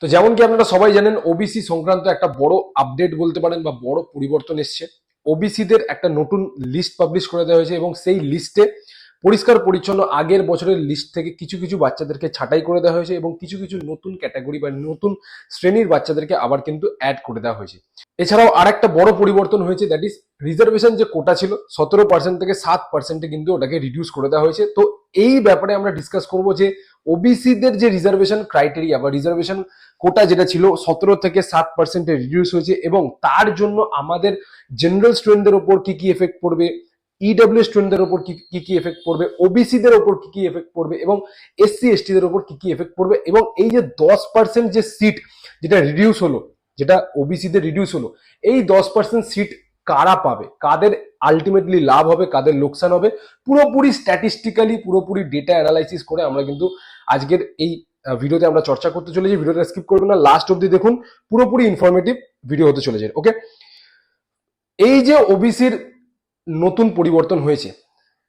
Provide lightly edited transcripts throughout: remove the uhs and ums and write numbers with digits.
তো যেমন কি আপনারা সবাই জানেন, ওবিসি সংক্রান্ত একটা বড় আপডেট বলতে পারেন বা বড় পরিবর্তন এসছে। ওবিসিদের একটা নতুন লিস্ট পাবলিশ করে দেওয়া হয়েছে এবং সেই লিস্টে পরিষ্কার পরিচ্ছন্ন আগের বছরের লিস্ট থেকে কিছু কিছু বাচ্চাদেরকে ছাঁটাই করে দেওয়া হয়েছে এবং কিছু কিছু নতুন ক্যাটাগরি বা নতুন শ্রেণীর বাচ্চাদেরকে আবার কিন্তু অ্যাড করে দেওয়া হয়েছে। এছাড়াও আর একটা বড় পরিবর্তন হয়েছে, দ্যাট ইজ রিজার্ভেশন যে কোটা ছিল 17% থেকে 7%-এ কিন্তু ওটাকে রিডিউস করে দেওয়া হয়েছে। তো এই ব্যাপারে আমরা ডিসকাস করবো যে ওবিসিদের যে রিজার্ভেশন ক্রাইটেরিয়া বা রিজার্ভেশন কোটা যেটা ছিল 17 থেকে 7%-এ রিডিউস হয়েছে এবং তার জন্য আমাদের জেনারেল স্টুডেন্টদের ওপর কি কি এফেক্ট পড়বে, ইডব্লিউ স্টুডেন্টদের ওপর কি কি এফেক্ট পড়বে, ওবিসিদের ওপর কি কি এফেক্ট পড়বে এবং এসসি এসটিদের ওপর কি কি এফেক্ট পড়বে, এবং এই যে 10% যে সিট যেটা রিডিউস হলো, যেটা ওবিসিদের রিডিউস হলো, এই 10% সিট কারা পাবে, কাদের আলটিমেটলি লাভ হবে, কাদের লোকসান হবে, পুরোপুরি স্ট্যাটিস্টিক্যালি পুরোপুরি ডেটা অ্যানালাইসিস করে আমরা কিন্তু আজকের এই ভিডিওতে আমরা চর্চা করতে চলেছি। ভিডিওটা স্কিপ করবেন না, লাস্ট অব্দি দেখুন, পুরোপুরি ইনফরমেটিভ ভিডিও হতে চলেছে। ওকে, এই যে ওবিসির নতুন পরিবর্তন হয়েছে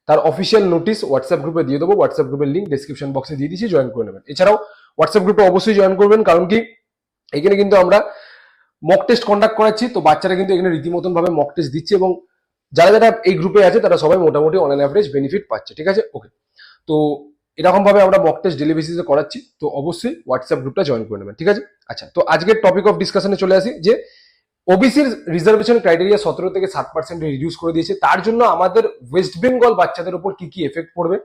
তার অফিসিয়াল নোটিশ হোয়াটসঅ্যাপ গ্রুপে দিয়ে দেবো। হোয়াটসঅ্যাপ গ্রুপের লিঙ্ক ডেসক্রিপশন বক্সে দিয়ে দিচ্ছি, জয়েন করে নেবেন। এছাড়াও হোয়াটসঅ্যাপ গ্রুপে অবশ্যই জয়েন করবেন, কারণ কি এখানে কিন্তু আমরা মক টেস্ট কন্ডাক্ট করাচ্ছি। তো বাচ্চারা কিন্তু এখানে রীতিমতন ভাবে মক টেস্ট দিচ্ছে এবং যারা যারা এই গ্রুপে আছে তারা সবাই মোটামুটি অন অ্যান অ্যাভারেজ বেনিফিট পাচ্ছে। ঠিক আছে, ওকে। তো এরকম ভাবে আমরা মক টেস্ট ডেলি বেসিসে করাচ্ছি, তো অবশ্যই হোয়াটসঅ্যাপ গ্রুপটা জয়েন করে নেবেন। ঠিক আছে, আচ্ছা, তো আজকের টপিক অফ ডিসকাশনে চলে আসি যে ওবিসির রিজার্ভেশন ক্রাইটেরিয়া 17 থেকে 7% রিডিউস করে দিয়েছে। তার জন্য আমাদের ওয়েস্ট বেঙ্গল বাচ্চাদের উপর কি কি এফেক্ট পড়বে,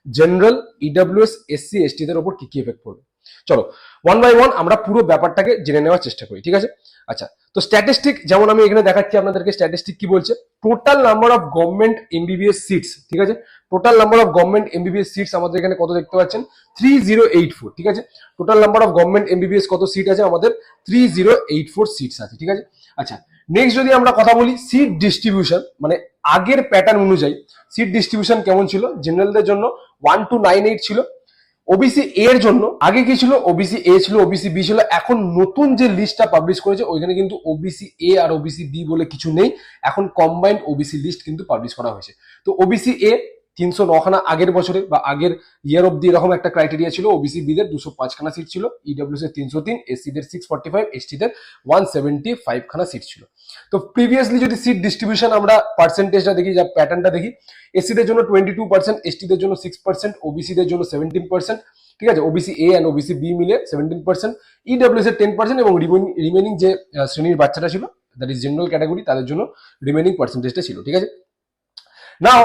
জেনারেল, ইডব্লিউএস, এসসি এসটিদের উপর কি কি এফেক্ট পড়বে, চলো ওয়ান বাই ওয়ান আমরা পুরো ব্যাপারটাকে জেনে নেওয়ার চেষ্টা করি। ঠিক আছে, আচ্ছা, তো স্ট্যাটিস্টিক যেমন আমি এখানে দেখাচ্ছি আপনাদেরকে, স্ট্যাটিস্টিক কি বলছে, total number of government MBBS seats. ঠিক আছে, total number of government MBBS seats আমাদের এখানে কত দেখতে পাচ্ছেন, 3084। ঠিক আছে, total number of government MBBS কত সিট আছে আমাদের, 3084 সিটস আছে। ঠিক আছে, আচ্ছা, নেক্সট যদি আমরা কথা বলি সিট ডিস্ট্রিবিউশন, মানে আগের প্যাটার্ন অনুযায়ী সিট ডিস্ট্রিবিউশন কেমন ছিল, জেনারেলদের জন্য 1298 ছিল, ওবিসি এর জন্য আগে কি ছিল, ওবিসি এ ছিল, ওবিসি বি ছিল। এখন নতুন যে লিস্টটা পাবলিশ করেছে ওইখানে কিন্তু ওবিসি এ আর ওবিসি বি বলে কিছু নেই, এখন কম্বাইন্ড ওবিসি লিস্ট কিন্তু পাবলিশ করা হয়েছে। তো ওবিসি এ 309 খানা আগের বছরে বা আগের ইয়ার অব্দি এরকম একটা ক্রাইটেরিয়া ছিল, ওবিসি বি দের 205 খানা সিট ছিল, ইডব্লিউএস এর 303, এসসি দের 645, এসটি দের 175 খানা সিট ছিল। তো প্রিভিয়াসলি যদি সিট ডিস্ট্রিবিউশন আমরা পার্সেন্টেজটা দেখি, যা প্যাটার্নটা দেখি, এসসি দের জন্য 22%, এসটি দের জন্য 6%, ওবিসি দের জন্য 17%। ঠিক আছে, OBC A and OBC B মিলে 17%, ইডব্লিউএস এর 10% এবং রিমেনিং যে শ্রেণীর বাচ্চাটা ছিল, দ্যাট ইজ জেনারেল ক্যাটাগরি, তাদের জন্য রিমেনিং পার্সেন্টেজটা ছিল। ঠিক আছে, নাও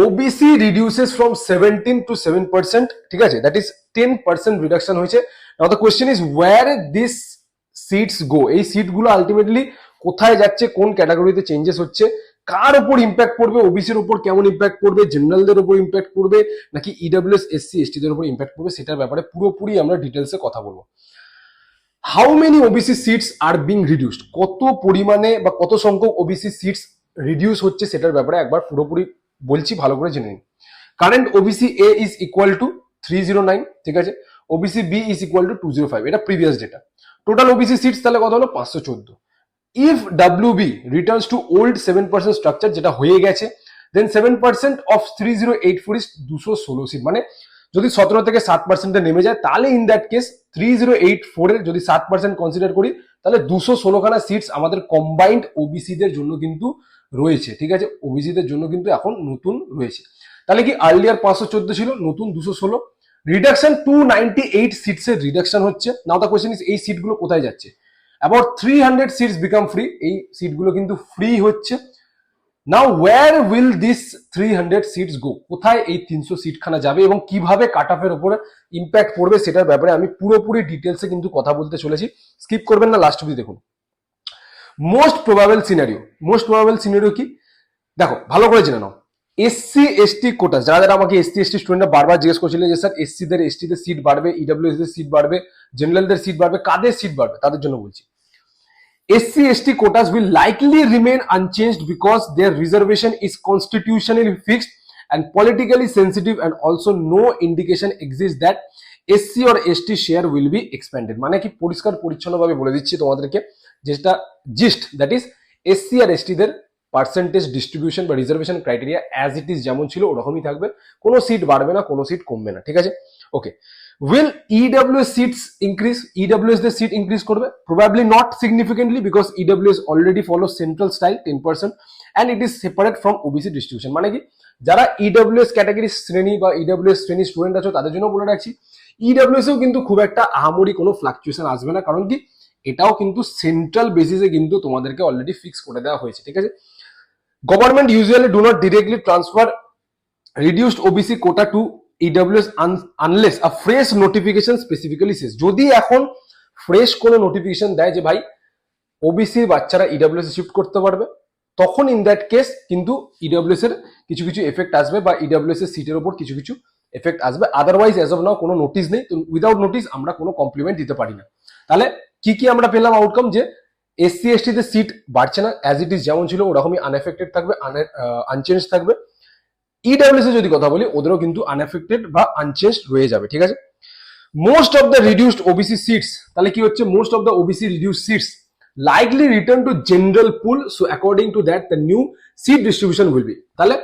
ওবিসি রিডিউসেস ফ্রম 17 to 7%। ঠিক আছে, দ্যাট ইজ 10% রিডাকশন হয়েছে। Now the question is where this seats go, এই সিটগুলো আলটিমেটলি কোথায় যাচ্ছে, কোন ক্যাটাগরিতে চেঞ্জেস হচ্ছে, কার উপর ইম্প্যাক্ট পড়বে, ওবিসির উপর কেমন ইম্প্যাক্ট পড়বে, জেনারেলদের উপর ইম্প্যাক্ট পড়বে নাকি ইডব্লিউএস, এসসি, এসটিদের উপর ইম্প্যাক্ট পড়বে, সেটার ব্যাপারে পুরোপুরি আমরা ডিটেলসে কথা বলবো। How many OBC seats are being reduced, কত পরিমাণে বা কত সংখ্যক ওবিসি সিটস রিডিউস হচ্ছে সেটার ব্যাপারে একবার পুরোপুরি বলছি, ভালো করে জেনে নিন। Current OBC A is equal to 309। ঠিক আছে, OBC B is equal to 205, এটা previous data. Total OBC seats তাহলে কত হলো, 514। If WB returns to old 7% structure, যেটা হয়ে গেছে, দেন 7% অফ 3084 ইজ 216 সিট। মানে যদি 17 থেকে 7% নেমে যায়, তাহলে ইন দ্যাট কেস 3084 এর যদি 7% কনসিডার করি, তাহলে 216 খানা সিটস আমাদের কম্বাইন্ড ওবিসিদের জন্য কিন্তু রয়েছে। ঠিক আছে, ওবিসিদের জন্য কিন্তু এখন নতুন রয়েছে। তাহলে কি আর্লিয়ার 514 ছিল, নতুন 216, রিডাকশন 298 সিটস এর রিডাকশন হচ্ছে। নাও দা কোয়েশ্চেন ইজ এই সিটগুলো কোথায় যাচ্ছে, অ্যাবাউট 300 সিটস বিকাম ফ্রি, এই সিটগুলো কিন্তু ফ্রি হচ্ছে। নাও ওয়্যার উইল দিস 300 সিটস গো, কোথায় এই 300 সিট খানা যাবে এবং কিভাবে কাট অফের উপরে ইম্প্যাক্ট পড়বে সেটার ব্যাপারে আমি পুরোপুরি ডিটেলসে কিন্তু কথা বলতে চলেছি, স্কিপ করবেন না, লাস্ট অবধি দেখুন। মোস্ট প্রবাবল সিনারিও কি, দেখো ভালো করে জেনে নাও। এসসি এসটি কোটা, যারা যারা আমাকে এসসি এসটি স্টুডেন্টরা বারবার জিজ্ঞেস করছিলেন যে স্যার এসসি দের এসটি দের সিট বাড়বে, ইডব্লিউএস দের সিট বাড়বে, জেনারেলদের সিট বাড়বে, কাদের সিট বাড়বে, তাদের জন্য বলছি। SC ST quotas will likely remain unchanged because their reservation is constitutionally fixed and politically sensitive, and also no indication exists that SC or ST share will be expanded। মানে কি পরিষ্কার পরিচ্ছন্নভাবে বলে দিচ্ছি তোমাদেরকে, যেটা জিস্ট, দ্যাট ইজ SC আর ST দের পার্সেন্টেজ ডিস্ট্রিবিউশন বা reservation criteria as it is যেমন ছিল ওরকমই থাকবে, কোনো সিট বাড়বে না, কোনো সিট কমবে না। ঠিক আছে, ওকে। Will EWS seats increase? EWS the seat increase করবে? Probably not significantly because EWS already follows central style 10% and it is separate from OBC distribution. মানে কি, যারা EWS ক্যাটাগরি শ্রেণী বা EWS শ্রেণী স্টুডেন্ট আছো তাদের জন্য বলে রাখছি, EWS এও কিন্তু খুব একটা আহামরি কোনো ফ্লাকচুয়েশন আসবে না, কারণ কি এটাও কিন্তু সেন্ট্রাল বেসিসে কিন্তু তোমাদেরকে অলরেডি ফিক্স করে দেওয়া হয়েছে, ঠিক আছে। Government usually do not directly transfer reduced OBC quota to EWS unless a fresh notification specifically says. যদি এখন ফ্রেশ কোনো নোটিফিকেশন দেয় যে ভাই ওবিসি বাচ্চারা EWS শিফট করতে পারবে, তখন ইন দ্যাট কেস কিন্তু EWS এর কিছু কিছু এফেক্ট আসবে বা EWS এর সিটের উপর কিছু কিছু এফেক্ট আসবে। আদারওয়াইজ অ্যাজ অফ নাও কোনো নোটিস নেই, তো উইদাউট নোটিস আমরা কোনো কমপ্লিমেন্ট দিতে পারি না। তাহলে কি কি আমরা পেলাম আউটকাম, যে SC ST তে সিট বাড়ছে না, অ্যাজ ইট ইজ যেমন ছিল ওরকমই আনএফেক্টেড থাকবে, আনচেঞ্জ থাকবে। EWS এ যদি কথা বলি ওদেরও কিন্তু আনএফেক্টেড বা আনচেঞ্জ রয়ে যাবে, ঠিক আছে। Most of the reduced OBC seats, তাহলে কি হচ্ছে, most of the OBC reduced seats likely return to general pool, so according to that the new seat distribution will be, তাহলে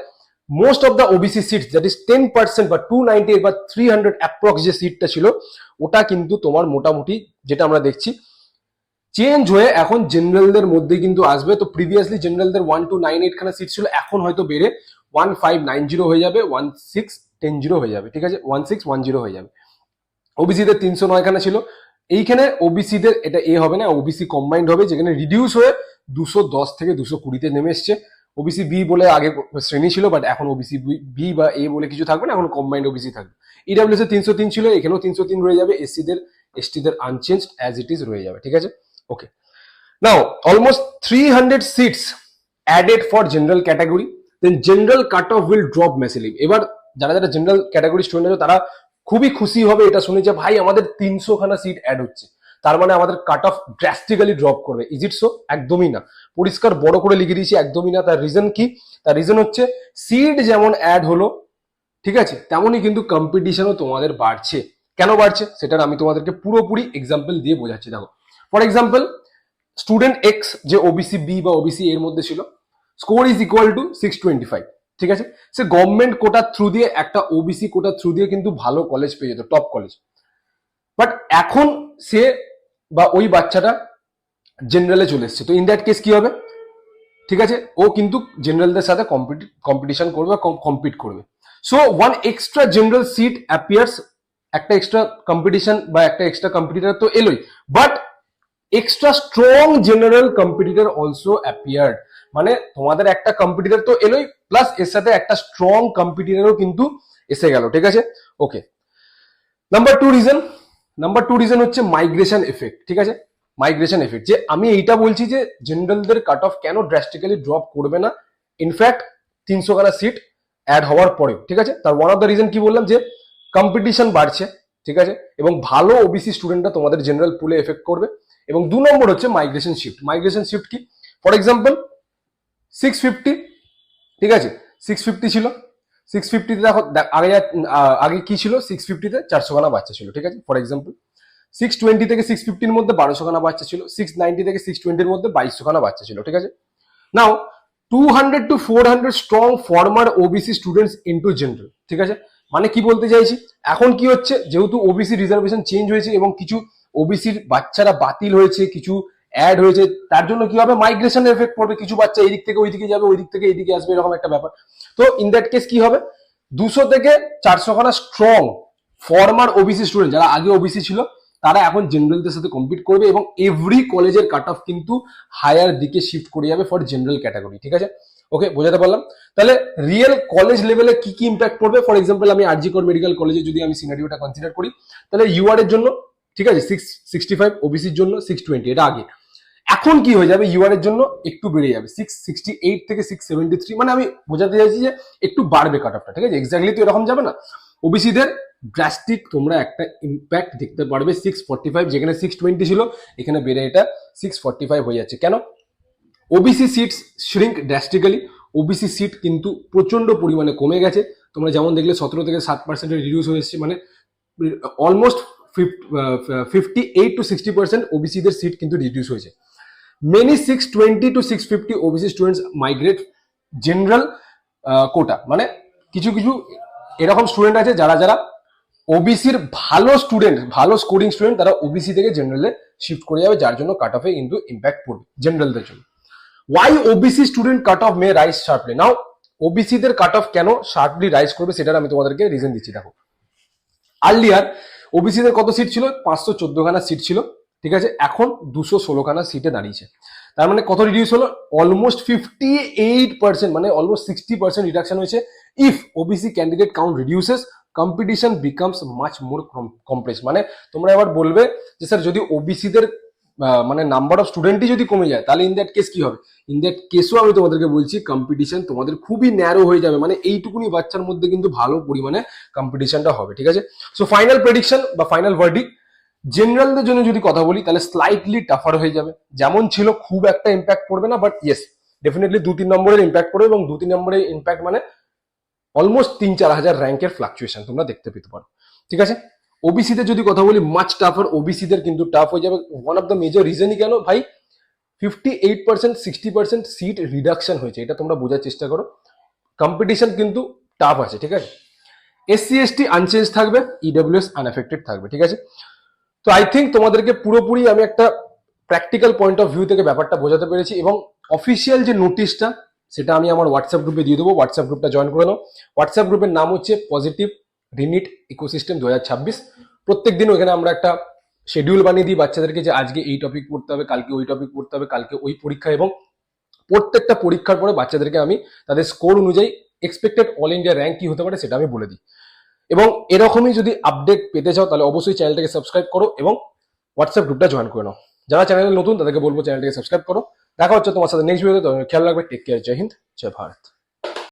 most of the OBC seats that is 10% বা 298 বা 300 approx যে সিটটা ছিল ওটা কিন্তু তোমার মোটামুটি যেটা আমরা দেখছি চেঞ্জ হয়ে এখন জেনারেলদের মধ্যে কিন্তু আসবে। তো প্রিভিয়াসলি জেনারেলদের 1298 খানা সিট ছিল, এখন হয়তো বেড়ে 1590 হয়ে যাবে, 1610 হয়ে যাবে, ঠিক আছে, 1610 হয়ে যাবে। ওবিসিদের 309 খানা ছিল, এইখানে ওবিসিদের এটা এ হবে না, ওবিসি কম্বাইন্ড হবে, যেখানে রিডিউস হয়ে 210 থেকে 220-তে নেমে এসছে। ওবিসি বি বলে আগে শ্রেণী ছিল, বাট এখন ওবিসি বি বা এ বলে কিছু থাকবে না, এখন কম্বাইন্ড ওবিসি থাকবে। EWS এর 303 ছিল, এখানেও 303 রয়ে যাবে, STদের আনচেঞ্জড অ্যাজ ইট ইজ রয়ে যাবে, ঠিক আছে। Okay, now almost 300 seats added for general category, then general cut off will drop massively. এবার যারা যারা জেনারেল ক্যাটাগরি স্টুডেন্ট আছে তারা খুবই খুশি হবে এটা শুনে যে ভাই আমাদের 300 খানা সিট অ্যাড হচ্ছে, তার মানে আমাদের কাট অফ ড্রাস্টিক্যালি ড্রপ করবে। Is it so? একদমই না, পরিষ্কার বড় করে লিখে দিয়েছি একদমই না। তার রিজন কি? তার রিজন হচ্ছে সিট যেমন অ্যাড হলো, ঠিক আছে, তেমনই কিন্তু কম্পিটিশনও তোমাদের বাড়ছে। কেন বাড়ছে সেটার আমি তোমাদেরকে পুরোপুরি এক্সাম্পল দিয়ে বোঝাচ্ছি। দেখো, ফর এক্সাম্পল স্টুডেন্ট এক্স যে ওবিসি বি বা ওবিসি এর মধ্যে ছিল, স্কোর ইজ ইকুয়াল টু 625, ঠিক আছে। সে গভর্নমেন্ট কোটার থ্রু দিয়ে একটা ওবিসি কোটার থ্রু দিয়ে কিন্তু ভালো কলেজ পেয়ে যেত, টপ কলেজ। বাট এখন সে বা ওই বাচ্চাটা জেনারেলে চলে এসছে, তো ইন দ্যাট কেস কি হবে, ঠিক আছে, ও কিন্তু জেনারেলদের সাথে কম্পিটিশন করবে, কম্পিট করবে। So one extra general seat appears, একটা এক্সট্রা কম্পিটিশন বা একটা এক্সট্রা কম্পিটিটর তো এলোই, but extra strong general competitor also appeared. মানে তোমাদের একটা কম্পিটিটর তো এলোই, প্লাস এর সাথে একটা স্ট্রং কম্পিটিটরও কিন্তু এসে গেল, ঠিক আছে। ওকে, নাম্বার টু রিজন হচ্ছে মাইগ্রেশন এফেক্ট, ঠিক আছে। মাইগ্রেশন এফেক্ট, যে আমি এইটা বলছি যে জেনারেলদের কাট অফ কেন ড্রাস্টিক্যালি ড্রপ করবে না ইনফ্যাক্ট 300 খানা সিট অ্যাড হওয়ার পরেও, ঠিক আছে। তার ওয়ান অফ দ্য রিজন কি বললাম, যে কম্পিটিশন বাড়ছে, ঠিক আছে, এবং ভালো ওবিসি স্টুডেন্টরা তোমাদের জেনারেল পুলে এফেক্ট করবে। এবং 2 নম্বর হচ্ছে মাইগ্রেশন শিফট। মাইগ্রেশন শিফট কি? ফর এক্সাম্পল 650, ঠিক আছে, 650 ছিল, 650 দেখো আগে কি ছিল, 650-তে 400 খানা বাচ্চা ছিল, ঠিক আছে। ফর এক্সাম্পল 620 থেকে 650-র মধ্যে 1200 খানা বাচ্চা ছিল, 690 থেকে 620-র মধ্যে 2200 খানা বাচ্চা ছিল, ঠিক আছে। নাও 200 to 400 strong former OBC students into general, ঠিক আছে। মানে কি বলতে চাইছি, এখন কি হচ্ছে, যেহেতু ওবিসি রিজার্ভেশন চেঞ্জ হয়েছে এবং কিছু ওবিসির বাচ্চারা বাতিল হয়েছে, কিছু অ্যাড হয়েছে, তার জন্য কি হবে, মাইগ্রেশন এফেক্ট পড়বে, কিছু বাচ্চা এই দিক থেকে ওই দিকে যাবে, ওই দিক থেকে এইদিকে আসবে, এরকম একটা ব্যাপার। তো ইন দ্যাট কেস কি হবে, 200 থেকে 400 খানা স্ট্রং ফর্মার ওবিসি স্টুডেন্ট যারা আগে ওবিসি ছিল তারা এখন জেনারেলদের সাথে কম্পিট করবে এবং এভরি কলেজের কাট অফ কিন্তু হায়ার দিকে শিফট করে যাবে ফর জেনারেল ক্যাটাগরি, ঠিক আছে। ওকে, বোঝাতে পারলাম? তাহলে রিয়েল কলেজ লেভেলে কি কি ইম্প্যাক্ট পড়বে, ফর এক্সাম্পল আমি আরজি কর মেডিকেল কলেজে যদি আমি সিনারিওটা কনসিডার করি, তাহলে ইউআর এর জন্য, ঠিক আছে, 665, ওবিসির জন্য 620, এটা আগে। এখন কি হয়ে যাবে, ইউআর এর জন্য একটু বেড়ে যাবে, 668 থেকে 673, মানে আমি বোঝাতে চাইছি যে একটু বাড়বে কাট অফটা, ঠিক আছে। এক্স্যাক্টলি তো এরকম যাবে না। ওবিসিদের ড্রাস্টিক তোমরা একটা ইম্প্যাক্ট দেখতে পারবে, 645 যেখানে 620 ছিল, এখানে বেড়ে এটা 645 হয়ে যাচ্ছে। কেন? OBC seats shrink drastically, OBC seat কিন্তু প্রচন্ড পরিমাণে কমে গেছে। তোমরা যেমন দেখলে 17 থেকে 7% রিডিউস হয়েছে, মানে অলমোস্ট 58 to 60% ওবিসিদের সিট কিন্তু রিডিউস হয়েছে। Many 620 to 650 OBC students migrate general quota, মানে কিছু কিছু এরকম স্টুডেন্ট আছে যারা যারা ওবিসির ভালো স্কোরিং স্টুডেন্ট তারা ওবিসি থেকে জেনারেলে শিফট করে যাবে, যার জন্য কাট অফে কিন্তু ইম্প্যাক্ট পড়বে জেনারেলদের জন্য। Why OBC student cut off may rise sharply. Now OBC দের কাট অফ কেন শার্পলি রাইজ করবে সেটার আমি তোমাদেরকে রিজন দিচ্ছি। দেখো আর্লিয়ার ওবিসি দের কত সিট ছিল? 514 খানা সিট ছিল, ঠিক আছে, এখন 216 খানা সিটে দাঁড়িয়েছে। তার মানে কত রিডিউস হলো? অলমোস্ট 58%, মানে অলমোস্ট 60% রিডাকশন হয়েছে। If OBC candidate count reduces, competition becomes much more complex. মানে তোমরা এবার বলবে যে স্যার যদি ওবিসি দের মানে নাম্বার অফ স্টুডেন্টই যদি কমে যায় তাহলে ইন দ্যাট কেস কি হবে? ইন দ্যাট কেসও আমি তোমাদেরকে বলছি কম্পিটিশন তোমাদের খুবই ন্যারো হয়ে যাবে, মানে এইটুকুনি বাচ্চার মধ্যে কিন্তু ভালো পরিমাণে কম্পিটিশনটা হবে, ঠিক আছে। সো ফাইনাল প্রেডিকশন বা ফাইনাল ভার্ডিক্ট, জেনারেলদের জন্য যদি কথা বলি তাহলে স্লাইটলি টাফার হয়ে যাবে, যেমন ছিল খুব একটা ইম্প্যাক্ট পড়বে না, বাট ইয়েস ডেফিনেটলি 2-3 নম্বরের ইম্প্যাক্ট পড়বে, এবং 2-3 নম্বরের ইম্প্যাক্ট মানে অলমোস্ট 3-4 হাজার র্যাঙ্কের ফ্লাকচুয়েশন তোমরা দেখতে পেতে পারো, ঠিক আছে। ওবিসি তে যদি কথা বলি মাচ টাফার, ওবিসি দের কিন্তু টাফ হয়ে যাবে। ওয়ান অফ দ্য মেজর রিজনই কেন ভাই? 58% 60% সিট রিডাকশন হয়েছে, এটা তোমরা বোঝার চেষ্টা করো। কম্পিটিশন কিন্তু টাফ আছে, ঠিক আছে। এসসি এসটি আনচেঞ্জ থাকবে, ইডব্লিউএস আনএফেক্টেড থাকবে, ঠিক আছে। তো আই থিঙ্ক তোমাদেরকে পুরোপুরি আমি একটা প্র্যাকটিক্যাল পয়েন্ট অফ ভিউ থেকে ব্যাপারটা বোঝাতে পেরেছি, এবং অফিসিয়াল যে নোটিশটা সেটা আমি আমার হোয়াটসঅ্যাপ গ্রুপে দিয়ে দেবো, হোয়াটসঅ্যাপ গ্রুপটা জয়েন করে নাও। হোয়াটসঅ্যাপ গ্রুপের নাম হচ্ছে পজিটিভ রিনিট ইকোসিস্টেম 2026। প্রত্যেক দিন ওখানে আমরা একটা শিডিউল বানিয়ে দিই বাচ্চাদেরকে, যে আজকে এই টপিক পড়তে হবে, কালকে ওই টপিক পড়তে হবে, কালকে ওই পরীক্ষা, এবং প্রত্যেকটা পরীক্ষার পরে বাচ্চাদেরকে আমি তাদের স্কোর অনুযায়ী এক্সপেক্টেড অল ইন্ডিয়া র্যাঙ্ক কি হতে পারে সেটা আমি বলে দিই। এবং এরকমই যদি আপডেট পেতে চাও তাহলে অবশ্যই চ্যানেলটাকে সাবস্ক্রাইব করো এবং হোয়াটসঅ্যাপ গ্রুপটা জয়েন করে নাও। যারা চ্যানেলে নতুন তাদেরকে বলবো চ্যানেলটাকে সাবস্ক্রাইব করো। দেখা হচ্ছে তোমার সাথে নেক্সট ভিডিওতে, খেয়াল রাখবে। Take care. জয় হিন্দ, জয় ভারত।